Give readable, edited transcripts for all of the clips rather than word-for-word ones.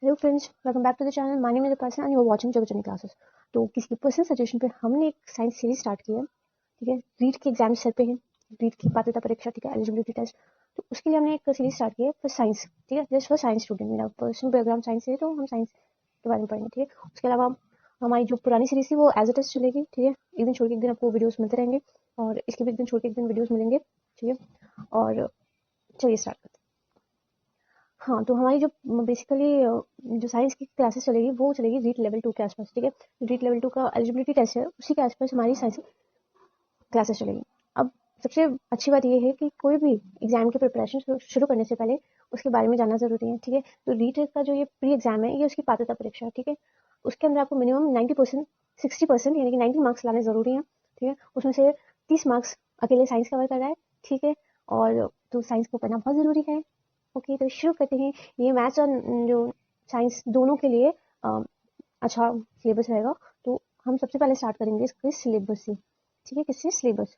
Hello friends, welcome back to the channel. My name is person and you are watching Jagjani classes. तो किसी के personal suggestion पे हमने एक साइंस सीरीज स्टार्ट की है। ठीक है, रीट के एग्जाम सर पे है, रीट की पात्रता परीक्षा, ठीक है, एलिजिबिलिटी टेस्ट। तो उसके लिए हमने एक सीरीज स्टार्ट की है फॉर साइंस, ठीक है, जस्ट फॉर साइंस स्टूडेंट। मेरा पर्सनल बैकग्राउंड साइंस है तो हम साइंस के बारे में पढ़ेंगे। ठीक है, उसके अलावा हमारी जो पुरानी सीरीज थी वो एज इट इज चलेगी। ठीक है, एक दिन छोड़ के एक दिन आपको वीडियोस मिलते रहेंगे और इसके भी एक दिन छोड़ के एक दिन वीडियोस मिलेंगे। ठीक है, और चलिए स्टार्ट करते हैं। हाँ, तो हमारी जो बेसिकली जो साइंस की क्लासेस चलेगी वो चलेगी रीट लेवल 2 के आसपास। ठीक है, रीट लेवल 2 का एलिजिबिलिटी टेस्ट है, उसी के आसपास हमारी साइंस क्लासेस चलेगी। अब सबसे अच्छी बात यह है कि कोई भी एग्जाम की प्रिपरेशन शुरू करने से पहले उसके बारे में जानना जरूरी है। ठीक है, तो रीट का जो ये प्री एग्जाम है ये उसकी पात्रता परीक्षा है। ठीक है, उसके अंदर आपको मिनिमम 90% 60% यानी कि 90 मार्क्स लाने जरूरी है। ठीक है, उसमें से 30 मार्क्स अकेले साइंस कवर कर रहा है। ठीक है, और तो साइंस को पढ़ना बहुत जरूरी है। ओके, तो शुरू करते हैं। ये मैथ्स और जो साइंस दोनों के लिए अच्छा सिलेबस रहेगा। तो हम सबसे पहले स्टार्ट करेंगे इसके सिलेबस से। ठीक है, किससे? सिलेबस।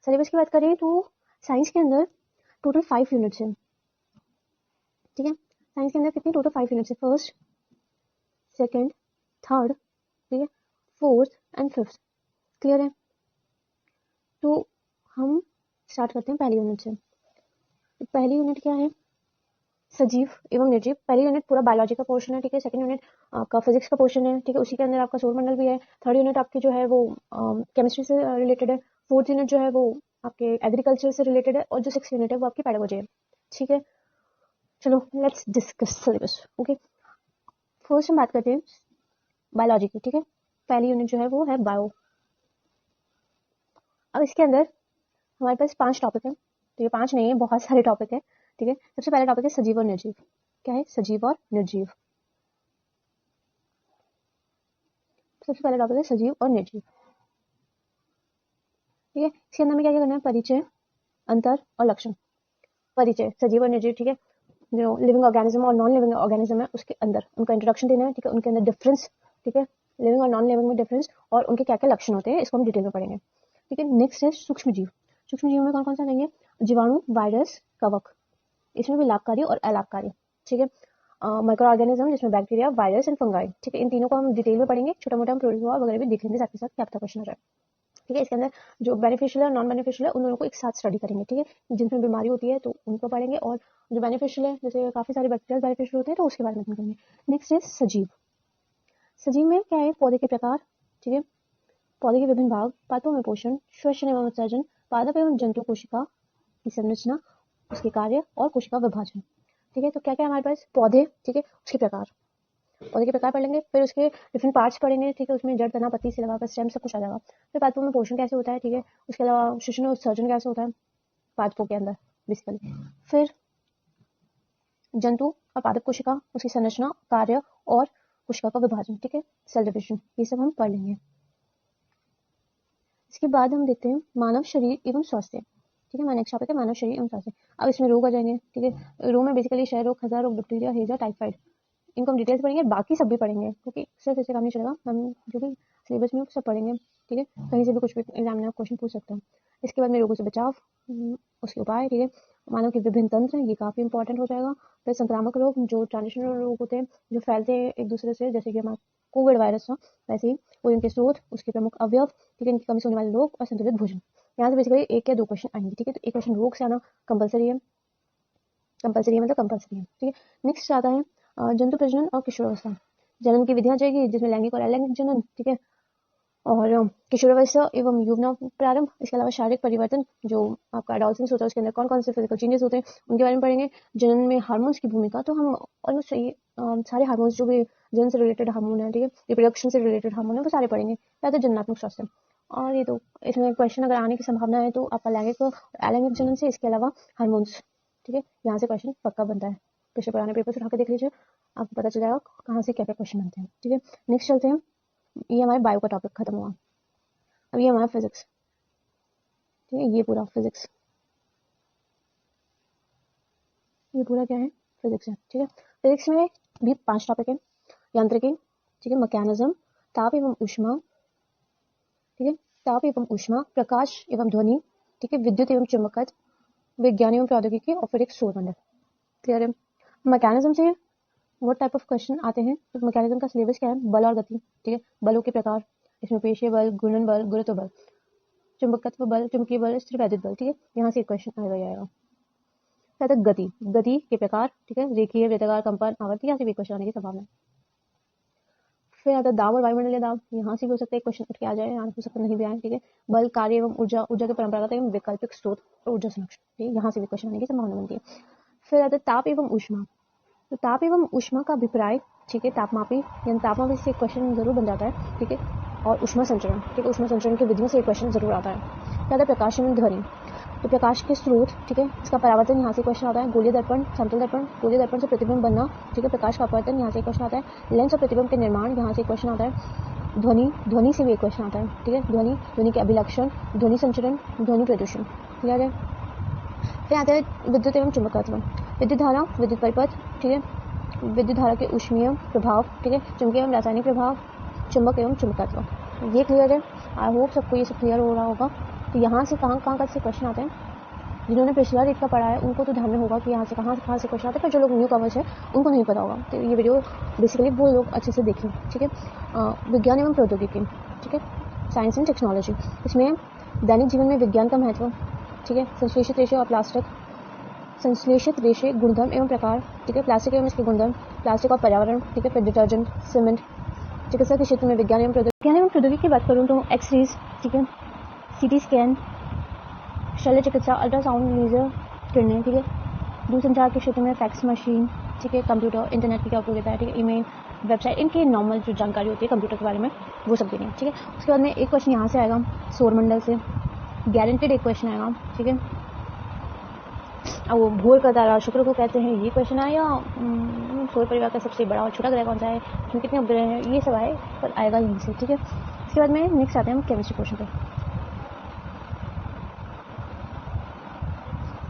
सिलेबस की बात करें तो साइंस के अंदर टोटल 5 यूनिट्स हैं। ठीक है, साइंस के अंदर कितनी? टोटल 5 यूनिट्स है। फर्स्ट, सेकंड, थर्ड, ठीक है, फोर्थ एंड फिफ्थ। क्लियर है? तो हम स्टार्ट करते हैं पहली यूनिट से। तो पहली यूनिट क्या है? सजीव एवं निर्जीव। पहली यूनिट पूरा बायोलॉजी का पोर्शन है। ठीक है, सेकंड यूनिट आपका फिजिक्स का पोर्शन है। ठीक है, उसी के अंदर आपका सौर मंडल भी है। थर्ड यूनिट आपकी जो है वो केमिस्ट्री से रिलेटेड है। फोर्थ यूनिट जो है वो आपके एग्रीकल्चर से रिलेटेड है और जो 6th यूनिट है वो आपकी पेडागोजी है। ठीक है, चलो let's discuss syllabus. Okay, first हम बात करते हैं बायोलॉजी की। ठीक है, पहली यूनिट जो है वो है बायो। अब इसके अंदर हमारे पास 5 टॉपिक है। तो ये 5 नहीं है, बहुत सारे टॉपिक है। ठीक है, सबसे पहला टॉपिक है सजीव और निर्जीव। क्या है? सजीव और निर्जीव। सबसे पहला टॉपिक है सजीव और निर्जीव। ठीक है, इसके अंदर में क्या क्या करना है? परिचय, अंतर और लक्षण। परिचय, सजीव और निर्जीव। ठीक है, जो लिविंग ऑर्गेनिज्म और नॉन लिविंग ऑर्गेनिज्म है उसके अंदर उनका इंट्रोडक्शन देना है। ठीक है, उनके अंदर डिफरेंस, ठीक है, लिविंग और नॉन लिविंग में डिफरेंस और उनके क्या क्या लक्षण होते हैं इसको हम डिटेल में पढ़ेंगे। ठीक है, नेक्स्ट है सूक्ष्म जीव। सूक्ष्म जीव में कौन कौन सा लेंगे? जीवाणु, वायरस, कवक, इसमें भी लाभकारी और अलाभकारी। ठीक है, माइक्रो ऑर्गेनिज्म जिसमें बैक्टीरिया, वायरस एंड फंगाई। ठीक है, इन तीनों को हम डिटेल में पढ़ेंगे। छोटा मोटा हम प्रोटोजोआ वगैरह भी देख लेंगे साथ ही साथ, क्या पता क्वेश्चन आ जाए। ठीक है, इसके अंदर जो बेनिफिशियल है और नॉन बेनिफिशियल है उन दोनों को एक साथ स्टडी करेंगे। ठीक है, जिनमें बीमारी होती है तो उनको पढ़ेंगे और जो बेनिफिशियल है जैसे काफी सारे बैक्टीरियल बेनिफिशियल होते हैं तो उसके बारे में करेंगे। नेक्स्ट है सजीव। सजीव में क्या है? पौधे के प्रकार। ठीक है, पौधे के विभिन्न भाग, पादपों में पोषण, श्वसन एवं उत्सर्जन, पादप एवं जंतु कोशिका की संरचना, उसके कार्य और कोशिका विभाजन। ठीक है, तो क्या क्या हमारे पास? पौधे, ठीक है, उसके प्रकार, पौधे के प्रकार पढ़ लेंगे। फिर उसके डिफरेंट पार्ट्स पढ़ेंगे। ठीक है, उसमें जड़, तना, पत्ती से लगाकर स्टेम सब कुछ आ जाएगा। फिर पादपों में पोषण कैसे होता है। ठीक है, उसके अलावा श्वसन और उत्सर्जन कैसे होता है पादपों के अंदर बेसिकली। फिर जंतु और पादप कोशिका, उसकी संरचना, कार्य और कोशिका का विभाजन। ठीक है, सेल डिविजन, ये सब हम पढ़ लेंगे। इसके बाद हम देखते हैं मानव शरीर एवं स्वास्थ्य। ठीक है, हमारा नेक्स्ट टॉपिक है मानव शरीर एवं स्वास्थ्य। अब इसमें रोग आ जाएंगे। ठीक है, रोग में बेसिकली क्षय रोग, खसरा रोग, बैक्टीरिया, हेजा, टाइफाइड, इनको हम डिटेल्स पढ़ेंगे। बाकी सब भी पढ़ेंगे क्योंकि सिर्फ इससे काम नहीं चलेगा, हम जो भी सिलेबस में सब पढ़ेंगे। ठीक है, कहीं से भी कुछ भी एग्जाम में क्वेश्चन पूछ सकते हैं। इसके बाद में रोगों से बचाव, उसके उपाय। ठीक है, मानव के विभिन्न तंत्र, ये काफी इंपॉर्टेंट हो जाएगा। फिर संक्रामक रोग, जो ट्रांजिशनल रोग होते हैं जो फैलते हैं एक दूसरे से, जैसे कि हमारा कोविड वायरस था वैसे ही, वो इनके स्रोत, उसके प्रमुख अवयव, ठीक है, इनकी कमी से होने वाले रोग और संतुलित भोजन। यहाँ से बेसिकली 1 या 2 क्वेश्चन आएंगे। ठीक है, तो एक क्वेश्चन रोग से आना कंपलसरी है। कंपलसरी मतलब कंपलसरी है। ठीक है, नेक्स्ट आता है जंतु प्रजनन और किशोरावस्था। जनन की विधियां जाएगी जिसमें लैंगिक और अलैंगिक जनन। ठीक है, और किशोरावस्था एवं यौवन प्रारंभ। इसके अलावा शारीरिक परिवर्तन, जो आपका एडोलसेंस होता है उसके अंदर कौन कौन से फिजिकल चेंजेस होते हैं उनके बारे में पढ़ेंगे। जनन में हार्मोन्स की भूमिका, तो हम ऑलमोस्ट सारे हार्मोन्स जो भी जनन से रिलेटेड हार्मोन है, ठीक है, रिप्रोडक्शन से रिलेटेड हार्मोन है, वो सारे पढ़ेंगे। या तो जन्नात्मक स्वास्थ्य। और ये तो इसमें क्वेश्चन अगर आने की संभावना है तो आपका लैंगिक और अलैंगिक जनन से, इसके अलावा हार्मोन्स। ठीक है, यहाँ से क्वेश्चन पक्का बनता है। पिछले पुराने पेपर से उठा के देख लीजिए, आपको पता चल जाएगा कहाँ से क्या क्या क्वेश्चन बनते हैं। ठीक है, नेक्स्ट चलते हैं। ये हमारे बायो का टॉपिक खत्म हुआ। अब ये हमारा फिजिक्स। ठीक है, ये पूरा फिजिक्स, ये पूरा क्या है? फिजिक्स है। ठीक है, फिजिक्स में भी 5 टॉपिक है। यांत्रिकी, ठीक है, मैकेनिज्म, ताप एवं ऊष्मा, ठीक है, ताप एवं ऊष्मा, प्रकाश एवं ध्वनि, ठीक है, विद्युत एवं चुंबकत्व, विज्ञान एवं प्रौद्योगिकी और फिर एक सौर मंडल। क्लियर है? मैकेनिज्म से व्हाट टाइप ऑफ क्वेश्चन आते हैं, तो मैकेनिज्म का सिलेबस क्या है, बल और गति, ठीक है, बलों के प्रकार, इसमें पेशीय बल, गुणन बल, गुरुत्व बल, चुंबकत्व बल, चुंबकीय बल, स्थिर वैद्युत बल, ठीक है, यहाँ से एक क्वेश्चन आएगा। क्या था, गति, गति के प्रकार, ठीक है, रेखीय, वृत्ताकार, कंपन, आवर्ती, यहाँ से भी क्वेश्चन आने की संभावना है। फिर आता है दाब और वायुमंडलीय दाब, यहाँ से भी हो सकता है क्वेश्चन उठ के आ जाए, यहाँ हो सकता नहीं भी आए, ठीक है। बल, कार्य एवं ऊर्जा, ऊर्जा के परंपरागत एवं वैकल्पिक स्रोत और ऊर्जा संरक्षण, ठीक है, यहाँ से भी क्वेश्चन आने की संभावना बनती है। फिर आता है ताप एवं ऊष्मा, तो ताप एवं ऊष्मा का अभिप्राय, ठीक है, तापमापी यानी तापमापी से क्वेश्चन जरूर बन जाता है, ठीक है, और ऊष्मा संचरण, ठीक है, ऊष्मा संचरण की विधियों से एक क्वेश्चन जरूर आता है। क्या था, प्रकाश एवं ध्वनि, तो प्रकाश के स्रोत, ठीक है, इसका परावर्तन, यहाँ से क्वेश्चन आता है। गोलीय दर्पण, समतल दर्पण, गोलीय दर्पण से प्रतिबिंब बनना, ठीक है, प्रकाश का अपवर्तन, यहाँ से क्वेश्चन आता है। लेंस और प्रतिबिंब के निर्माण, यहाँ से क्वेश्चन आता है। ध्वनि, ध्वनि से भी एक क्वेश्चन आता है, ठीक है, ध्वनि, ध्वनि के अभिलक्षण, ध्वनि संचरण, ध्वनि प्रदूषण, क्लियर है। फिर आता है विद्युत एवं चुंबकत्व, विद्युत धारा, विद्युत परिपथ, ठीक है, विद्युत धारा के ऊष्मीय प्रभाव, ठीक है, चुंबकीय एवं रासायनिक प्रभाव, चुंबक एवं चुंबकत्व, ये क्लियर है। आई होप सबको ये सब क्लियर हो रहा होगा। तो यहाँ से कहाँ से क्वेश्चन आते हैं, जिन्होंने पिछला रीड का पढ़ा है उनको तो ध्यान में होगा कि यहाँ से कहाँ से क्वेश्चन आते हैं, पर जो लोग न्यू कवर्स है उनको नहीं पता होगा, तो ये वीडियो बेसिकली वो लोग अच्छे से देखें, ठीक है। विज्ञान एवं प्रौद्योगिकी, ठीक है, साइंस एंड टेक्नोलॉजी, इसमें दैनिक जीवन में विज्ञान का महत्व, ठीक है, संश्लेषित रेशे और प्लास्टिक, संश्लेषित रेशे, गुणधर्म एवं प्रकार, ठीक है, प्लास्टिक एवं इसके गुणधर्म, प्लास्टिक और पर्यावरण, ठीक है, फिर डिटर्जेंट, सीमेंट, चिकित्सा के क्षेत्र में विज्ञान एवं प्रौद्योगिकी की बात करूँ तो एक्सरेज, ठीक है, सीटी स्कैन, शल्य चिकित्सा, अल्ट्रासाउंड, लेजर किरणें, ठीक है, दूरसंचार के क्षेत्र में फैक्स मशीन, ठीक है, कंप्यूटर, इंटरनेट की क्या उपयोग होता है, ठीक है, ईमेल, वेबसाइट, इनकी नॉर्मल जो जानकारी होती है कंप्यूटर के बारे में वो सब देनी है, ठीक है। उसके बाद में एक क्वेश्चन यहाँ से आएगा सौरमंडल से, गारंटेड एक क्वेश्चन आएगा, ठीक है। अब वो भूर का तारा शुक्र को कहते हैं, ये क्वेश्चन आया, सौर परिवार का सबसे बड़ा और छोटा ग्रह कौन सा है, इसमें कितने उपग्रह हैं, ये सब आए पर आएगा यहीं से, ठीक है। इसके बाद में नेक्स्ट आते हैं हम केमिस्ट्री क्वेश्चन पे,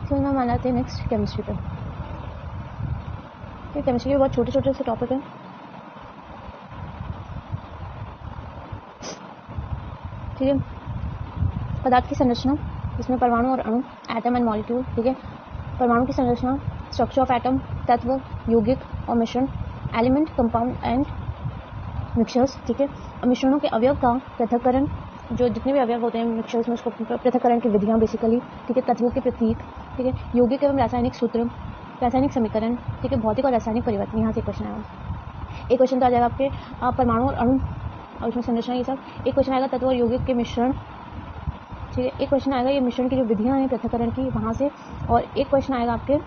फिर हम आते हैं नेक्स्ट केमिस्ट्री पे। केमिस्ट्री के बहुत छोटे छोटे से टॉपिक है, ठीक है। पदार्थ की संरचना, इसमें परमाणु और अणु, एटम एंड मॉलिक्यूल, ठीक है, परमाणु की संरचना, स्ट्रक्चर ऑफ एटम, तत्व, यौगिक और मिश्रण, एलिमेंट, कंपाउंड एंड मिक्सचर्स, ठीक है, मिश्रणों के अवयव का पृथक्करण, जो जितने भी अवयव होते हैं मिक्सचर्स में उसको पृथक्करण की विधियां बेसिकली, ठीक है, तत्वों के प्रतीक, ठीक है, यौगिक एवं रासायनिक सूत्र, रासायनिक समीकरण, ठीक है, भौतिक और रासायनिक परिवर्तन, यहाँ से क्वेश्चन आएगा। एक क्वेश्चन तो आ जाएगा आपके परमाणु और अणु और उसमें संरचना, ये सब। एक क्वेश्चन आएगा तत्व और यौगिक के मिश्रण, ठीक है, एक क्वेश्चन आएगा ये मिश्रण की जो विधियां हैं पृथक्करण की वहां से, और एक क्वेश्चन आएगा आपके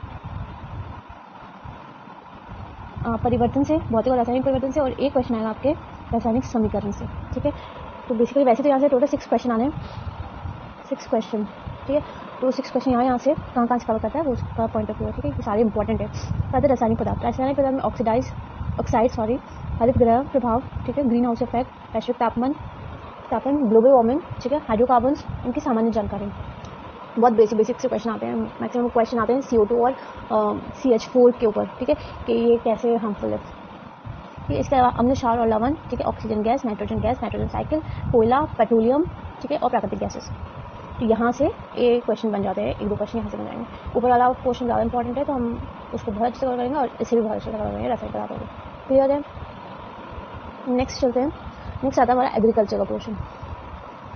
परिवर्तन से, भौतिक और रासायनिक परिवर्तन से, और एक क्वेश्चन आएगा आपके रासायनिक समीकरण से, ठीक है। तो बेसिकली वैसे तो यहाँ से टोटल 6 क्वेश्चन आने हैं, 6 क्वेश्चन, ठीक है। तो 6 क्वेश्चन यहाँ से कहाँ से कवर करता है वो उसका पॉइंट ऑफ व्यू है, ठीक है, ये सारे इंपॉर्टेंट है। कहते हैं रासायनिक पदार्थ, रासायनिक पदार्थ में ऑक्साइड, हरित ग्रह प्रभाव, ठीक है, ग्रीन हाउस इफेक्ट, वैश्विक तापमान, ग्लोबल वार्मिंग, ठीक है, हाइड्रोकार्बन्स, इनकी सामान्य जानकारी। बहुत बेसिक से क्वेश्चन आते हैं, मैक्सिमम क्वेश्चन आते हैं CO2 और CH4 के ऊपर, ठीक है, कि ये कैसे हार्मफुल है। इसके अलावा अम्ल, क्षार और लवण, ठीक है, ऑक्सीजन गैस, नाइट्रोजन साइकिल, कोयला, पेट्रोलियम, ठीक है, और प्राकृतिक गैसेस। तो यहाँ से ये क्वेश्चन बन जाते हैं, 1-2 क्वेश्चन यहाँ से बन जाएंगे। ऊपर वाला क्वेश्चन ज़्यादा इंपॉर्टेंट है तो हम उसको बहुत अच्छे से कवर करेंगे और इसे भी बहुत अच्छे से कवर करेंगे, रासायनिक पदार्थों को, क्लियर है। नेक्स्ट चलते हैं, नेक्स्ट आता है हमारा एग्रीकल्चर का पोर्शन।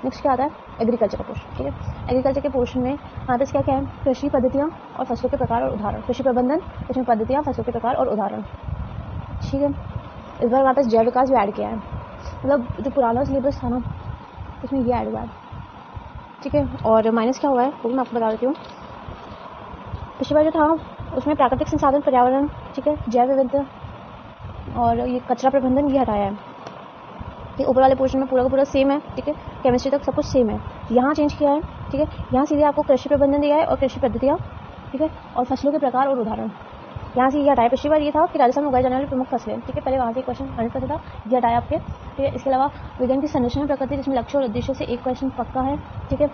नेक्स्ट क्या आता है, एग्रीकल्चर का पोर्शन, ठीक है। एग्रीकल्चर के पोर्शन में आता है क्या है, कृषि पद्धतियाँ और फसलों के प्रकार और उदाहरण, कृषि प्रबंधन, कृषि पद्धतियाँ, फसलों के प्रकार और उदाहरण, ठीक है। इस बार हमारे पास जैव विकास भी ऐड किया है, मतलब जो पुराना सिलेबस था ना उसमें ये ऐड हुआ है, ठीक है। और माइनस क्या हुआ है वो भी मैं आपको बता देती हूँ। पिछली बार जो था उसमें प्राकृतिक संसाधन, पर्यावरण, ठीक है, जैव विविधता और ये कचरा प्रबंधन ये हटाया है, ठीक। ऊपर वाले पोर्शन में पूरा का पूरा सेम है, ठीक है, केमिस्ट्री तक सब कुछ सेम है। यहाँ चेंज किया है, ठीक है, यहाँ सीधे आपको कृषि प्रबंधन दिया है और कृषि पद्धतियाँ, ठीक है, और फसलों के प्रकार और उदाहरण यहाँ से ये हटाया। पिछली बार ये था कि राजस्थान में उगाई जाने वाली प्रमुख फसलें, ठीक है, पहले वहाँ से क्वेश्चन 100% था, ये हटाया आपके, ठीक है। इसके अलावा विज्ञान की संरचना प्रकृति, जिसमें लक्ष्य और उद्देश्य से एक क्वेश्चन पक्का है, ठीक है,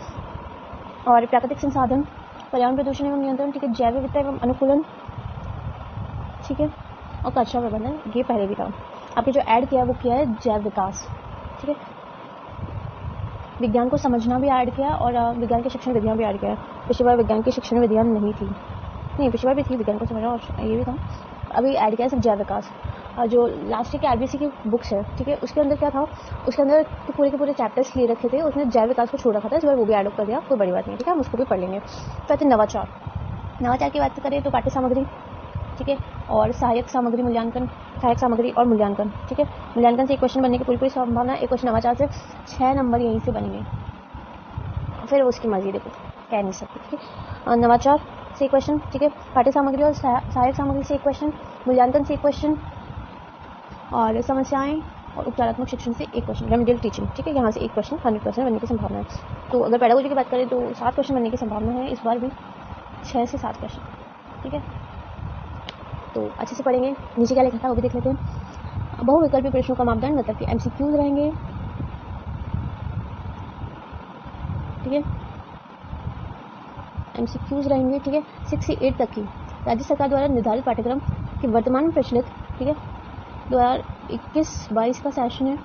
और प्राकृतिक संसाधन, पर्यावरण प्रदूषण एवं नियंत्रण, ठीक है, जैव विविधता एवं अनुकूलन, ठीक है, और कचरा प्रबंधन ये पहले भी था। आपने जो ऐड किया है वो किया है जैव विकास, ठीक है, विज्ञान को समझना भी ऐड किया और विज्ञान की शिक्षण विधियाँ भी ऐड किया। पिछली बार विज्ञान की शिक्षण विधियाँ नहीं थी, नहीं पिछली बार भी थी, विज्ञान को समझना और ये भी था, अभी ऐड किया है सब जय विकास, जो लास्ट ईयर के आरबीसी की बुक्स है, ठीक है, उसके अंदर क्या था, उसके अंदर तो पूरे के पूरे चैप्टर्स ले रखे थे, उसने जय विकास को छोड़ रखा था, इस बार वो भी ऐड कर दिया, कोई बड़ी बात नहीं, ठीक है, हम उसको भी पढ़ लेंगे। तो आते नवाचार। नवाचार की बात करें तो पाठ्य सामग्री, ठीक है, और सहायक सामग्री मूल्यांकन, सहायक सामग्री और मूल्यांकन, ठीक है, मूल्यांकन से एक क्वेश्चन बनने की पूरी पूरी संभावना, एक क्वेश्चन नवाचार से 6 नंबर यहीं से बनेंगे, फिर उसकी मर्जी, देखो कह नहीं सकते, ठीक है। नवाचार से एक क्वेश्चन, ठीक है, पाठ्य सामग्री और सहायक सामग्री से एक क्वेश्चन, मूल्यांकन से एक क्वेश्चन, और समस्याएं और उपचारात्मक शिक्षण से एक क्वेश्चन, रेमेडियल टीचिंग, ठीक है, यहाँ से एक क्वेश्चन 100% बनने की संभावना है। तो अगर पेडागोजी की बात करें तो 7 क्वेश्चन बनने की संभावना है इस बार भी, 6 से 7 क्वेश्चन, ठीक है। तो अच्छे से पढ़ेंगे। नीचे क्या लिखा था वो भी देख लेते हैं। बहुविकल्पी प्रश्नों का मापदंड मतलब कि एमसीक्यूज रहेंगे, ठीक है, एमसीक्यूज रहेंगे, ठीक है। 6 से 8 तक की राज्य सरकार द्वारा निर्धारित पाठ्यक्रम के वर्तमान में प्रचलित, ठीक है, 2021-22 का सेशन है,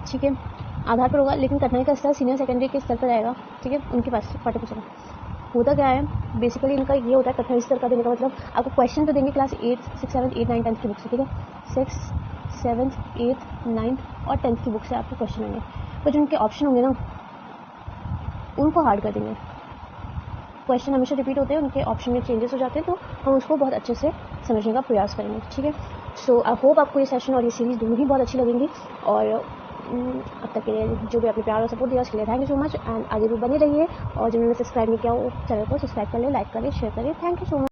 ठीक है, आधार पर होगा, लेकिन कठिनाई का स्तर सीनियर सेकेंडरी के स्तर पर रहेगा, ठीक है, उनके पास पाठ्य पुस्तक होता क्या है बेसिकली इनका ये होता है, कठिनाई स्तर का देने का मतलब आपको क्वेश्चन तो देंगे क्लास 8, 6, 7, 8, 9, 10 की बुक से, ठीक है, 6, 7, 8, 9 और 10 की बुक से आपको क्वेश्चन होंगे, पर जो उनके ऑप्शन होंगे ना उनको हार्ड कर देंगे। क्वेश्चन हमेशा रिपीट होते हैं, उनके ऑप्शन में चेंजेस हो जाते हैं, तो हम उसको बहुत अच्छे से समझने का प्रयास करेंगे, ठीक है। सो आई होप आपको ये सेशन और ये सीरीज दोनों ही बहुत अच्छी लगेंगी, और अब तक के लिए जो भी आपने प्यार और सपोर्ट दिया उसके लिए thank you so much, and आगे भी बने रहिए, और जिन्होंने सब्सक्राइब नहीं किया वो चैनल को सब्सक्राइब कर ले, लाइक करें, शेयर करें। Thank you so much.